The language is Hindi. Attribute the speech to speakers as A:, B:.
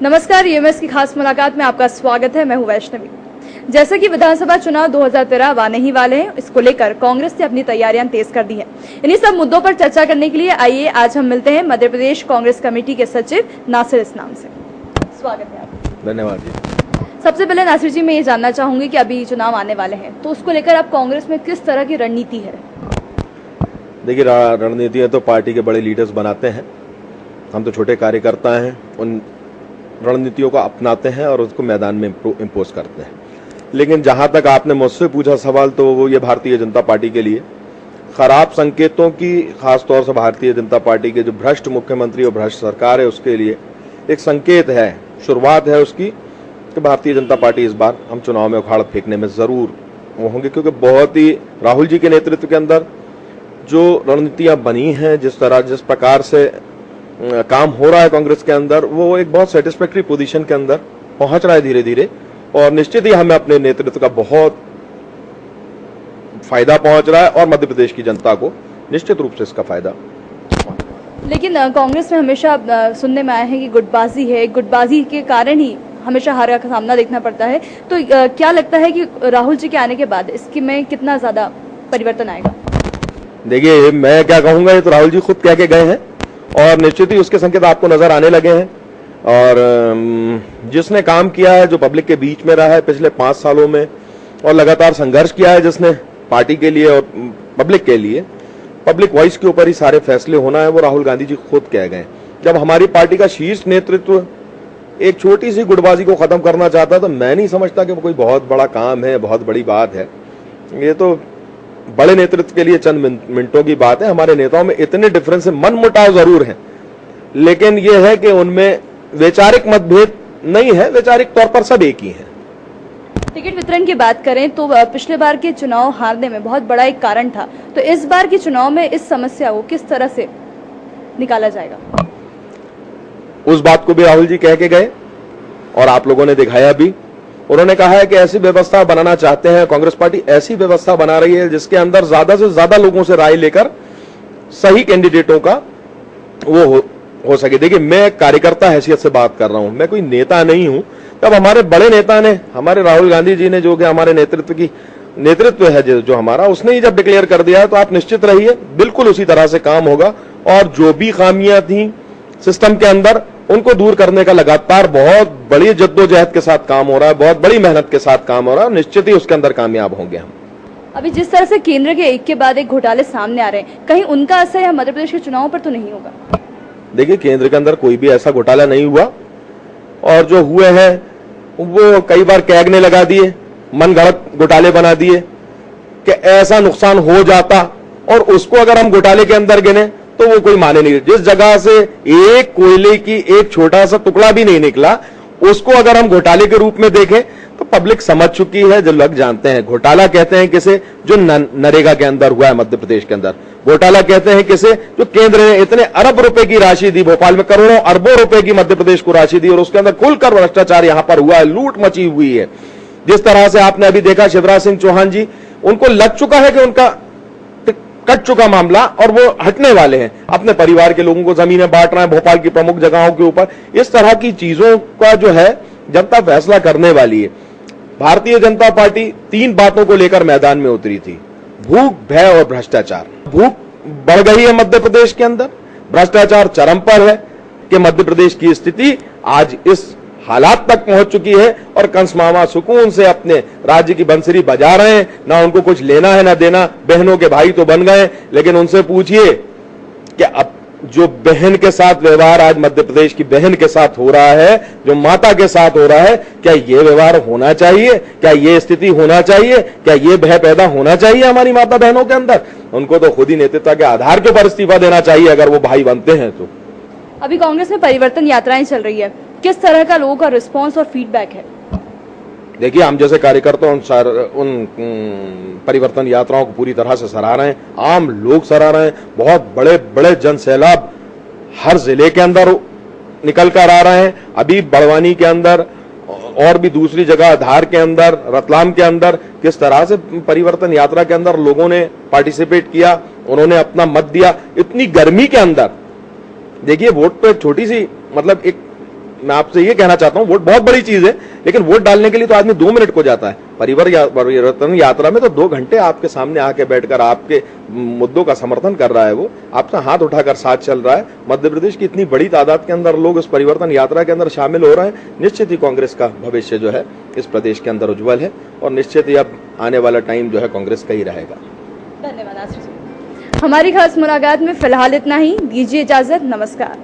A: नमस्कार, ईएमएस की खास मुलाकात में आपका स्वागत है। मैं हूं वैष्णवी। जैसा कि विधानसभा चुनाव 2013 अब आने ही वाले हैं, इसको लेकर कांग्रेस ने अपनी तैयारियां तेज कर दी हैं। इन्हीं सब मुद्दों पर चर्चा करने के लिए आइए आज हम मिलते हैं मध्य प्रदेश कांग्रेस कमेटी के सचिव नासिर इस्लाम से। स्वागत है आपका।
B: धन्यवाद जी।
A: सबसे पहले नासिर जी, मैं ये जानना चाहूंगी कि अभी चुनाव आने वाले हैं, तो उसको लेकर आप कांग्रेस में किस तरह की रणनीति है?
B: देखिए, रणनीतियां तो पार्टी के बड़े लीडर्स बनाते हैं। हम तो छोटे कार्यकर्ता हैं, उन रणनीतियों को अपनाते हैं और उसको मैदान में इम्पोज करते हैं। लेकिन जहां तक आपने मुझसे पूछा सवाल, तो वो ये भारतीय जनता पार्टी के लिए खराब संकेतों की, खासतौर से भारतीय जनता पार्टी के जो भ्रष्ट मुख्यमंत्री और भ्रष्ट सरकार है उसके लिए एक संकेत है, शुरुआत है उसकी, कि भारतीय जनता पार्टी इस बार हम चुनाव में उखाड़ फेंकने में जरूर वो होंगे। क्योंकि बहुत ही राहुल जी के नेतृत्व के अंदर जो रणनीतियां बनी हैं, जिस प्रकार से काम हो रहा है कांग्रेस के अंदर, वो एक बहुत सेटिस्फैक्टरी पोजीशन के अंदर पहुंच रहा है धीरे धीरे। और निश्चित ही हमें अपने नेतृत्व का बहुत फायदा पहुंच रहा है और मध्य प्रदेश की जनता को निश्चित रूप से इसका फायदा।
A: लेकिन कांग्रेस में हमेशा सुनने में आया है कि गुटबाजी है, गुटबाजी के कारण ही हमेशा हार का सामना देखना पड़ता है। तो क्या लगता है कि राहुल जी के आने के बाद इसकी में कितना ज्यादा परिवर्तन आएगा?
B: देखिए, मैं क्या कहूंगा, ये तो राहुल जी खुद कह के गए हैं और निश्चित ही उसके संकेत आपको नजर आने लगे हैं। और जिसने काम किया है, जो पब्लिक के बीच में रहा है पिछले 5 सालों में और लगातार संघर्ष किया है जिसने पार्टी के लिए और पब्लिक के लिए, पब्लिक वॉइस के ऊपर ही सारे फैसले होना है, वो राहुल गांधी जी खुद कह गए। जब हमारी पार्टी का शीर्ष नेतृत्व एक छोटी सी गुटबाजी को खत्म करना चाहता, तो मैं नहीं समझता कि वो कोई बहुत बड़ा काम है, बहुत बड़ी बात है। ये तो बड़े नेतृत्व के लिए चंद मिनटों की बात है। हमारे नेताओं में इतने डिफरेंस है, मनमुटाव जरूर है, लेकिन यह है कि उनमें वैचारिक मतभेद नहीं है, वैचारिक तौर पर सब एक ही है।
A: टिकट वितरण की बात करें तो पिछले बार के चुनाव हारने में बहुत बड़ा एक कारण था, तो इस बार के चुनाव में इस समस्या को किस तरह से निकाला जाएगा?
B: उस बात को भी राहुल जी कह के गए और आप लोगों ने दिखाया भी। उन्होंने कहा है कि ऐसी व्यवस्था बनाना चाहते हैं, कांग्रेस पार्टी ऐसी व्यवस्था बना रही है जिसके अंदर ज्यादा से ज्यादा लोगों से राय लेकर सही कैंडिडेटों का वो हो सके। देखिए, मैं कार्यकर्ता हैसियत से बात कर रहा हूं, मैं कोई नेता नहीं हूं। तब हमारे बड़े नेता ने, हमारे राहुल गांधी जी ने, जो कि हमारे नेतृत्व है जो हमारा, उसने ही जब डिक्लेयर कर दिया है, तो आप निश्चित रहिए बिल्कुल उसी तरह से काम होगा। और जो भी खामियां थी सिस्टम के अंदर, उनको दूर करने का लगातार बहुत बड़ी जद्दोजहद के साथ काम हो रहा है, बहुत बड़ी मेहनत के साथ काम हो रहा है। निश्चित ही उसके अंदर कामयाब होंगे हम।
A: अभी जिस तरह से केंद्र के एक के बाद एक घोटाले सामने आ रहे हैं, कहीं उनका असर या मध्य प्रदेश के चुनाव पर तो नहीं होगा?
B: देखिए, केंद्र के अंदर कोई भी ऐसा घोटाला नहीं हुआ और जो हुए हैं वो कई बार कैग ने लगा दिए, मन गढ़ंत घोटाले बना दिए कि ऐसा नुकसान हो जाता, और उसको अगर हम घोटाले के अंदर गिने तो वो कोई माने नहीं। जिस जगह से एक कोयले की एक छोटा सा टुकड़ा भी नहीं निकला, उसको अगर हम घोटाले के रूप में देखें तो पब्लिक समझ चुकी है, जो लोग जानते हैं। घोटाला कहते हैं किसे जो नरेगा के अंदर हुआ है मध्य प्रदेश के अंदर, घोटाला कहते हैं किसे जो केंद्र ने इतने अरब रुपए की राशि दी, भोपाल में करोड़ों अरबों रुपए की मध्य प्रदेश को राशि दी और उसके अंदर खुलकर भ्रष्टाचार यहां पर हुआ है, लूट मची हुई है। जिस तरह से आपने अभी देखा शिवराज सिंह चौहान जी, उनको लग चुका है कि उनका कट चुका मामला और वो हटने वाले हैं, अपने परिवार के लोगों को जमीनें बांट रहे हैं भोपाल की प्रमुख जगहों के ऊपर। इस तरह की चीजों का जो है जनता फैसला करने वाली है। भारतीय जनता पार्टी 3 बातों को लेकर मैदान में उतरी थी: भूख, भय और भ्रष्टाचार। भूख बढ़ गई है मध्य प्रदेश के अंदर, भ्रष्टाचार चरम पर है कि मध्य प्रदेश की स्थिति आज इस हालात तक पहुंच चुकी है और कंस मामा सुकून से अपने राज्य की बंसरी बजा रहे हैं, ना उनको कुछ लेना है ना देना। बहनों के भाई तो बन गए, लेकिन उनसे पूछिए कि अब जो बहन के साथ व्यवहार आज मध्य प्रदेश की बहन के साथ हो रहा है, जो माता के साथ हो रहा है, क्या ये व्यवहार होना चाहिए? क्या ये स्थिति होना चाहिए? क्या ये भय पैदा होना चाहिए हमारी माता बहनों के अंदर? उनको तो खुद ही नेतृत्व के आधार के ऊपर इस्तीफा देना चाहिए अगर वो भाई बनते हैं तो।
A: अभी कांग्रेस में परिवर्तन यात्राएं चल रही है, किस तरह का लोगों का रिस्पांस और फीडबैक है?
B: देखिए, हम जैसे कार्यकर्ता उन परिवर्तन यात्राओं को पूरी तरह से सराह रहे हैं, आम लोग सराह रहे हैं। बहुत बड़े बड़े जन सैलाब हर जिले के अंदर निकल कर आ रहे हैं। अभी बड़वानी के अंदर और भी दूसरी जगह, धार के अंदर, रतलाम के अंदर, किस तरह से परिवर्तन यात्रा के अंदर लोगों ने पार्टिसिपेट किया, उन्होंने अपना मत दिया। इतनी गर्मी के अंदर देखिए, वोट तो एक छोटी सी, मतलब एक मैं आपसे ये कहना चाहता हूं, वोट बहुत बड़ी चीज है, लेकिन वोट डालने के लिए तो आदमी 2 मिनट को जाता है। परिवर्तन यात्रा में तो 2 घंटे आपके सामने आके बैठकर आपके मुद्दों का समर्थन कर रहा है, वो आपसे हाथ उठाकर साथ चल रहा है। मध्य प्रदेश की इतनी बड़ी तादाद के अंदर लोग इस परिवर्तन यात्रा के अंदर शामिल हो रहे हैं। निश्चित ही कांग्रेस का भविष्य जो है इस प्रदेश के अंदर उज्जवल है और निश्चित ही अब आने वाला टाइम जो है कांग्रेस का ही रहेगा।
A: धन्यवाद आशीष जी। हमारी खास मुलाकात में फिलहाल इतना ही। दीजिए इजाजत, नमस्कार।